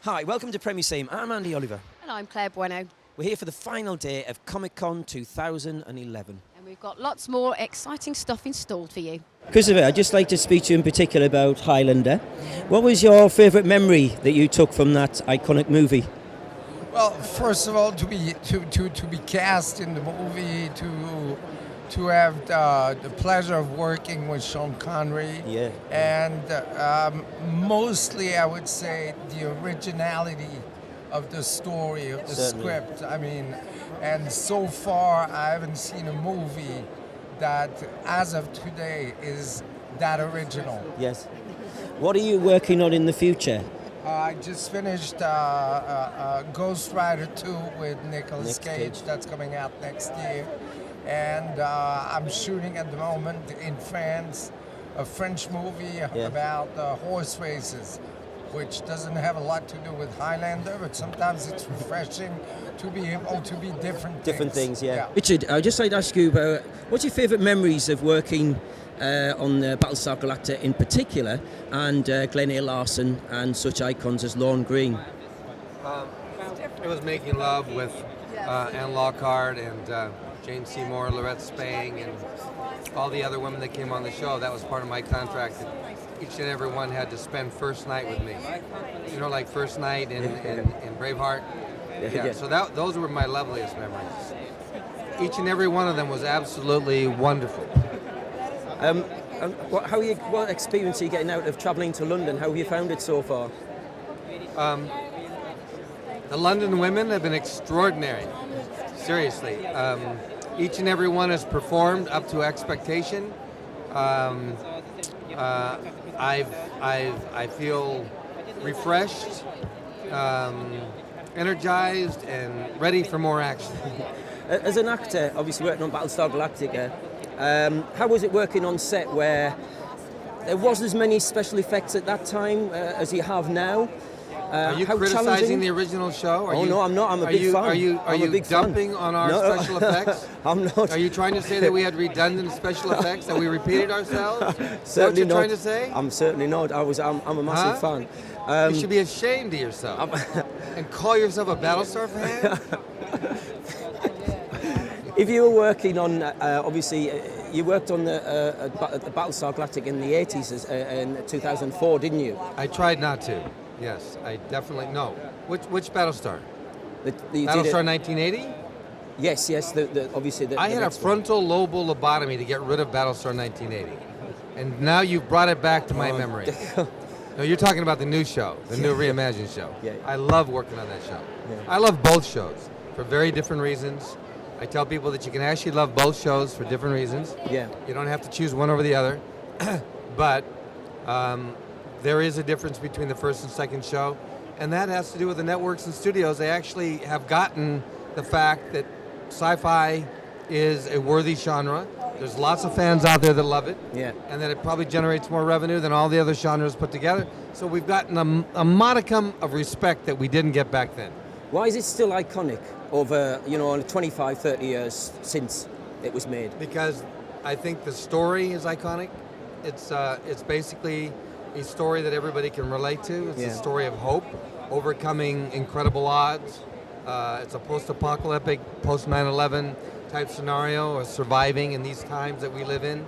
Hi, welcome to Premier Museum. I'm Andy Oliver. And I'm Claire Bueno. We're here for the final day of ComicCon 2011. And we've got lots more exciting stuff installed for you. Christopher, I'd just like to speak to you in particular about Highlander. What was your favourite memory that you took from that iconic movie? Well, first of all, to be cast in the movie, to have the pleasure of working with Sean Connery, and mostly I would say the originality of the story, of the script. I mean, and so far I haven't seen a movie that, as of today, is that original. Yes. What are you working on in the future? I just finished Ghost Rider 2 with Nicolas Cage. That's coming out next year. And I'm shooting at the moment in France a French movie about horse races, which doesn't have a lot to do with Highlander, but sometimes it's refreshing to be able to be different things. Richard, I'd just like to ask you about what's your favourite memories of working on Battlestar Galactica in particular, and Glenn A. Larson and such icons as Lorne Greene? It was making love with Anne Lockhart and Jane Seymour, Lorette Spang, and all the other women that came on the show. That was part of my contract. That each and every one had to spend first night with me. You know, like first night in Braveheart. So those were my loveliest memories. Each and every one of them was absolutely wonderful. What experience are you getting out of travelling to London? How have you found it so far? The London women have been extraordinary. Seriously. Each and every one has performed up to expectation. I feel refreshed, energized, and ready for more action. As an actor, obviously working on Battlestar Galactica, how was it working on set where there wasn't as many special effects at that time as you have now? Are you criticizing the original show? No, I'm not. I'm a big fan. Are you dumping on our special effects? I'm not. Are you trying to say that we had redundant special effects, that we repeated ourselves? Certainly Is that what you're not. trying to say? I'm certainly not. I'm a massive fan. You should be ashamed of yourself and call yourself a Battlestar fan. If you were working on, obviously, you worked on the Battlestar Galactica in the 80s, in 2004, didn't you? I tried not to. Yes, I definitely no. Which Battlestar? Battlestar 1980? Yes. Obviously. I had a frontal lobal lobotomy to get rid of Battlestar 1980, and now you've brought it back to my memory. No, you're talking about the new show, the new reimagined show. Yeah. I love working on that show. Yeah. I love both shows for very different reasons. I tell people that you can actually love both shows for different reasons. Yeah. You don't have to choose one over the other, but. There is a difference between the first and second show, and that has to do with the networks and studios. They actually have gotten the fact that sci-fi is a worthy genre. There's lots of fans out there that love it, and that it probably generates more revenue than all the other genres put together. So we've gotten a modicum of respect that we didn't get back then. Why is it still iconic over, 25, 30 years since it was made? Because I think the story is iconic. It's basically a story that everybody can relate to. It's a story of hope, overcoming incredible odds. It's a post-apocalyptic, post-9/11 type scenario of surviving in these times that we live in.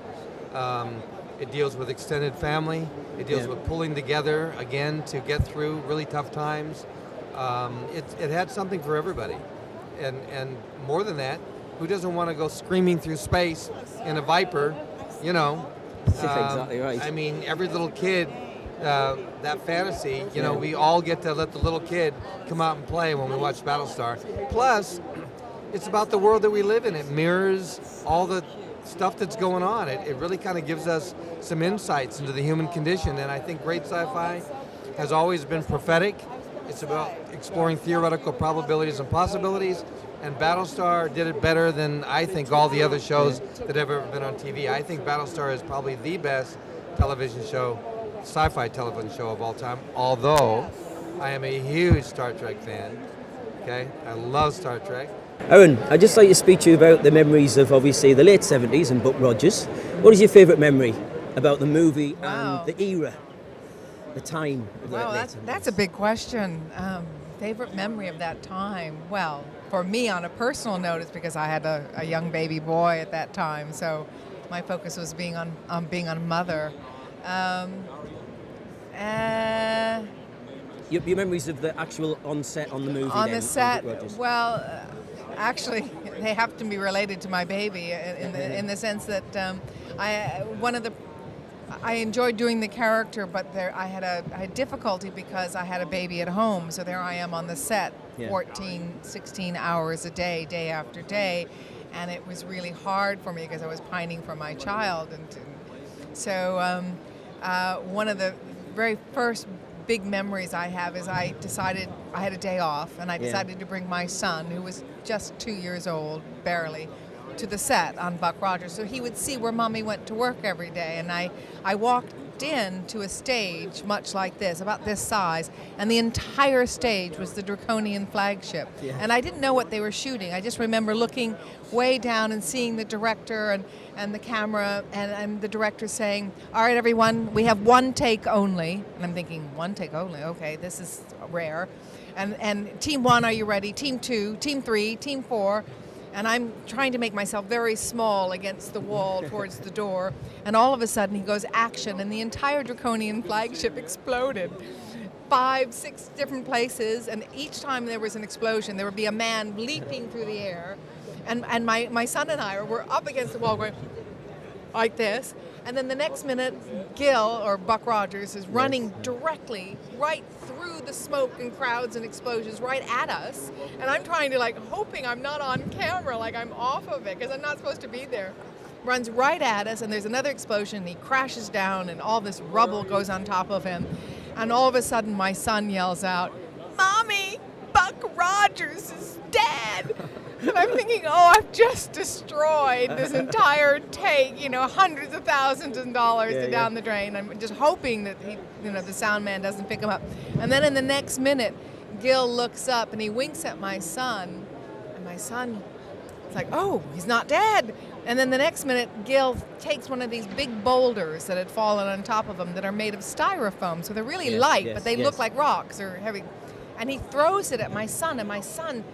It deals with extended family. It deals with pulling together, again, to get through really tough times. It had something for everybody. And more than that, who doesn't want to go screaming through space in a Viper, Exactly right. I mean, every little kid, that fantasy, we all get to let the little kid come out and play when we watch Battlestar. Plus, it's about the world that we live in. It mirrors all the stuff that's going on. It really kind of gives us some insights into the human condition, and I think great sci-fi has always been prophetic. It's about exploring theoretical probabilities and possibilities, and Battlestar did it better than I think all the other shows that have ever been on TV. I think Battlestar is probably the best television show, sci-fi television show of all time, although I am a huge Star Trek fan. Okay, I love Star Trek. Erin, I'd just like to speak to you about the memories of, obviously, the late 70s and Buck Rogers. What is your favourite memory about the movie and the era? the time? Well, that's a big question. Favorite memory of that time? Well, for me, on a personal note, it's because I had a young baby boy at that time, so my focus was being a mother. Your memories of the actual on-set on the movie? On then, the set, Rogers? well, actually, they have to be related to my baby in the sense that I enjoyed doing the character, but I had difficulty because I had a baby at home. So there I am on the set, 14, 16 hours a day, day after day, and it was really hard for me because I was pining for my child. And so one of the very first big memories I have is I decided I had a day off, and I decided to bring my son, who was just 2 years old, barely, to the set on Buck Rogers, so he would see where Mommy went to work every day. And I walked in to a stage much like this, about this size, and the entire stage was the Draconian flagship. Yeah. And I didn't know what they were shooting. I just remember looking way down and seeing the director and the camera, and the director saying, "All right, everyone, we have one take only." And I'm thinking, one take only? Okay, this is rare. And team 1, are you ready? Team 2, team 3, team 4. And I'm trying to make myself very small against the wall towards the door. And all of a sudden he goes, action, and the entire Draconian flagship exploded. 5, 6 different places, and each time there was an explosion, there would be a man leaping through the air. And my son and I were up against the wall going like this. And then the next minute, Gil, or Buck Rogers, is running directly right through the smoke and crowds and explosions right at us. And I'm trying to, hoping I'm not on camera, I'm off of it, because I'm not supposed to be there. Runs right at us, and there's another explosion, and he crashes down, and all this rubble goes on top of him. And all of a sudden, my son yells out, "Mommy, Buck Rogers is dead!" And I'm thinking, I've just destroyed this entire take, hundreds of thousands of dollars down the drain. I'm just hoping that the sound man doesn't pick him up. And then in the next minute, Gil looks up and he winks at my son. And my son is like, "Oh, he's not dead." And then the next minute, Gil takes one of these big boulders that had fallen on top of him that are made of styrofoam. So they're really light, but they look like rocks or heavy. And he throws it at my son, and my son,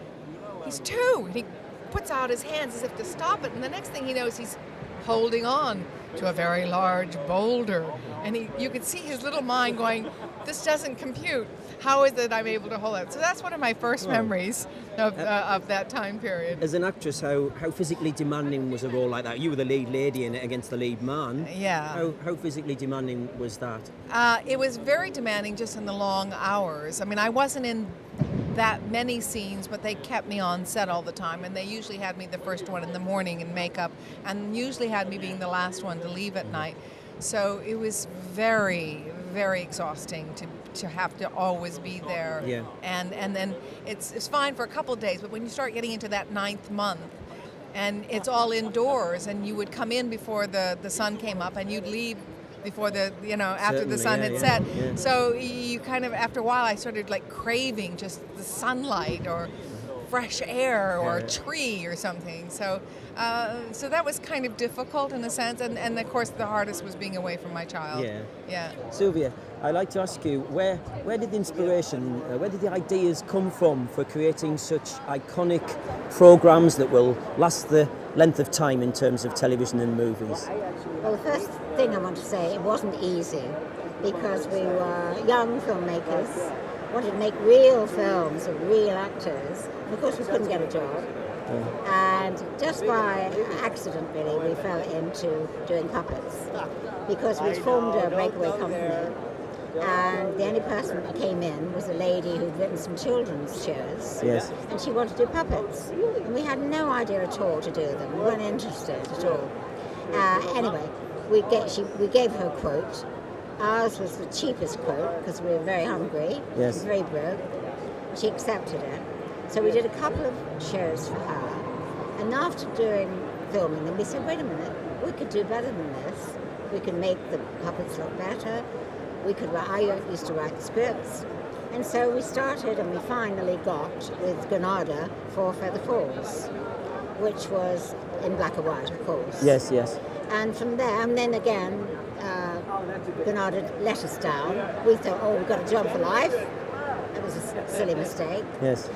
he's 2. He puts out his hands as if to stop it, and the next thing he knows, he's holding on to a very large boulder. And you could see his little mind going, "This doesn't compute. How is it I'm able to hold it?" So that's one of my first memories of that time period. As an actress, how physically demanding was a role like that? You were the lead lady in it against the lead man. Yeah. How physically demanding was that? It was very demanding just in the long hours. I mean, I wasn't in that many scenes, but they kept me on set all the time, and they usually had me the first one in the morning in makeup, and usually had me being the last one to leave at night. So it was very, very exhausting to have to always be there. Yeah. And then it's fine for a couple of days, but when you start getting into that 9th month, and it's all indoors, and you would come in before the sun came up, and you'd leave before after the sun had set. Yeah. So you kind of, after a while, I started craving just the sunlight or fresh air or a tree or something. So that was kind of difficult in a sense, and of course the hardest was being away from my child. Yeah. Sylvia, I'd like to ask you, where did the inspiration, where did the ideas come from for creating such iconic programs that will last the length of time in terms of television and movies? Well, the first thing I want to say, it wasn't easy, because we were young filmmakers, wanted to make real films with real actors. Of course, we couldn't get a job. And just by accident, really, we fell into doing puppets, because we formed a breakaway company, and the only person that came in was a lady who'd written some children's shows, and she wanted to do puppets, and we had no idea at all to do them. We weren't interested at all. Anyway, we gave her a quote. Ours was the cheapest quote, because we were very hungry, very broke. She accepted it. So we did a couple of shows for her, and after doing filming them, we said, wait a minute, we could do better than this. We could make the puppets look better. I used to write scripts. And so we started, and we finally got, with Granada, Four Feather Falls, which was in black and white, of course. Yes. And from there, and then again, Bernard had let us down. We thought, oh, we've got a job for life. That was a silly mistake. Yes.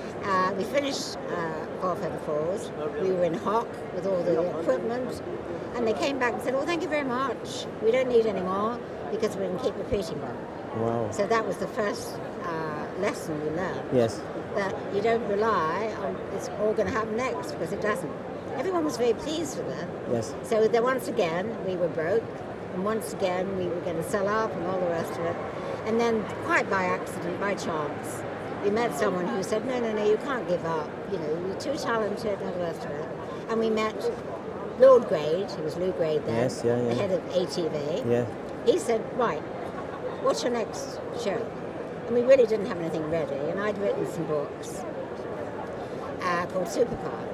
We finished Four Feather Falls. We were in Hock with all the equipment. And they came back and said, oh, thank you very much. We don't need any more because we can keep repeating them. Wow. So that was the first lesson we learned. Yes. That you don't rely on it's all going to happen next, because it doesn't. Everyone was very pleased with that. Yes. So then once again, we were broke. And once again, we were going to sell up and all the rest of it. And then, quite by accident, by chance, we met someone who said, no, you can't give up. You know, you're too talented and all the rest of it. And we met Lord Grade, who was Lou Grade then, the head of ATV. Yeah. He said, right, what's your next show? And we really didn't have anything ready. And I'd written some books called Supercar.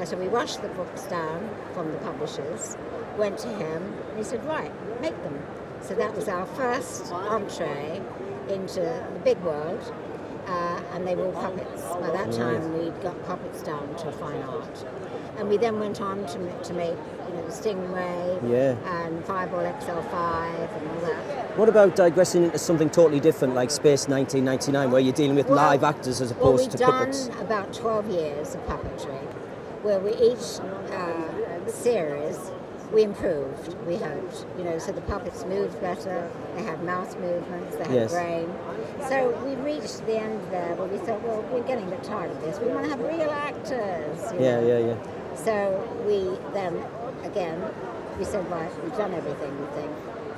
So we washed the books down from the publishers, went to him, and he said, right, make them. So that was our first entree into the big world, and they were all puppets. By that time, we'd got puppets down to fine art. And we then went on to make, you know, the Stingray and Fireball XL5 and all that. What about digressing into something totally different, like Space 1999, where you're dealing with live actors as opposed to puppets? We've done about 12 years of puppetry, where we each series we improved, we hoped. You know, so the puppets moved better, they had mouth movements, they had brain. So we reached the end there where we thought, well, we're getting a bit tired of this. We want to have real actors. You know? So we then, again, we said, right, we've done everything, we think.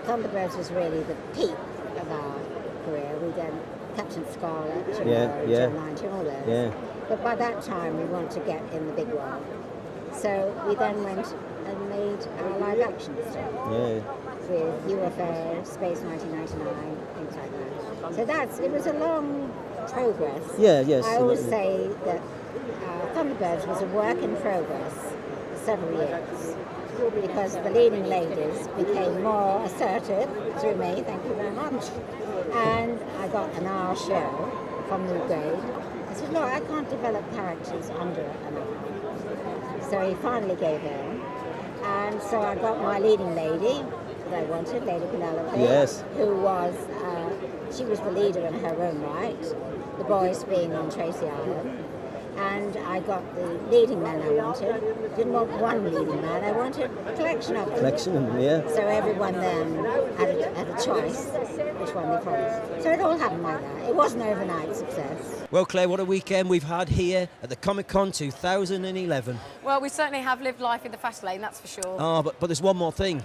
Thunderbirds was really the peak of our career. We then Captain Scarlet, Joe 90, all those. Yeah. But by that time, we wanted to get in the big world. So we then went and made our live action stuff with UFO, Space 1999, things like that. So it was a long progress. I always say that Thunderbirds was a work in progress for several years, because the leading ladies became more assertive through me, thank you very much. And I got an hour show from Lou Grade. I said, no, I can't develop characters under an hour. So he finally gave in. And so I got my leading lady that I wanted, Lady Penelope, who was, she was the leader in her own right, the boys being on Tracy Island. And I got the leading men I wanted. Didn't want one leading man, I wanted a collection of them. So everyone then had a choice which one they followed. So it all happened like that. It was an overnight success. Well, Claire, what a weekend we've had here at the ComicCon 2011. Well, we certainly have lived life in the fast lane, that's for sure. Oh, but there's one more thing.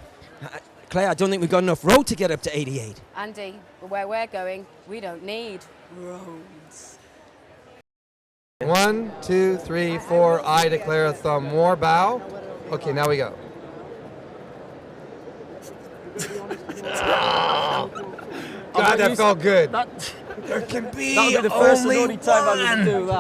Claire, I don't think we've got enough road to get up to 88. Andy, where we're going, we don't need roads. 1, 2, 3, 4. I declare a thumb. More bow. Okay, now we go. God, that felt good. There can be the first and only time I would do that.